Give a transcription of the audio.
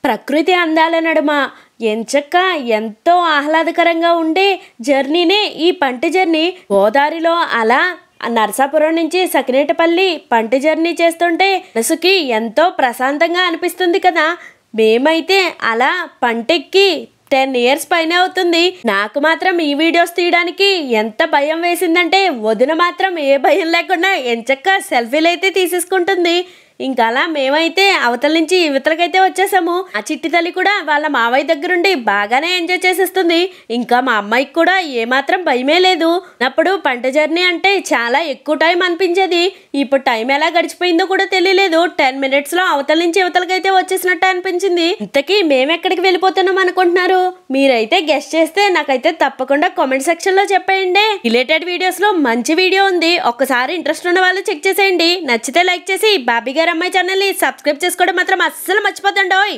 ప్రకృతి అందాల నడుమ ఎంచక్క ఎంతో ఆహ్లాదకరంగా ఉండే జర్నీనే ఈ పంటి జర్నీ. గోదావరిలో అలా నరసాపురం నుంచి సకినేటిపల్లి పంటి జర్నీ చేస్తుంటే మనసుకి ఎంతో ప్రశాంతంగా అనిపిస్తుంది కదా. మేమైతే అలా పంటెక్కి 10 years పైనే అవుతుంది. నాకు మాత్రం ఈ వీడియోస్ తీయడానికి ఎంత భయం వేసిందంటే వదిన మాత్రం ఏ భయం లేకుండా ఎంచక్క సెల్ఫీలు అయితే తీసేసుకుంటుంది. ఇంకా అలా మేమైతే అవతల నుంచి ఇవతలకైతే వచ్చేసాము. ఆ చిట్టి తల్లి కూడా వాళ్ళ మావయ్య దగ్గరుండి బాగానే ఎంజాయ్ చేసేస్తుంది. ఇంకా మా అమ్మాయికి కూడా ఏమాత్రం భయమే లేదు. అప్పుడు పంట జర్నీ అంటే చాలా ఎక్కువ టైం అనిపించేది. ఇప్పుడు టైం ఎలా గడిచిపోయిందో కూడా తెలియలేదు. 10 minutes లో అవతల నుంచి ఇవతలకైతే వచ్చేసినట్టు అనిపించింది. ఇంతకీ మేమెక్కడికి వెళ్ళిపోతున్నాం అనుకుంటున్నారు? మీరైతే గెస్ట్ చేస్తే నాకైతే తప్పకుండా కామెంట్ సెక్షన్ లో చెప్పేయండి. రిలేటెడ్ వీడియోస్ లో మంచి వీడియో ఉంది, ఒక్కసారి ఇంట్రెస్ట్ ఉన్న వాళ్ళు చెక్ చేసేయండి. నచ్చితే లైక్ చేసి బాబీ గారు అమ్మాయి ఛానల్ ని సబ్స్క్రైబ్ చేసుకోవడం మాత్రం అస్సలు మర్చిపోతండి.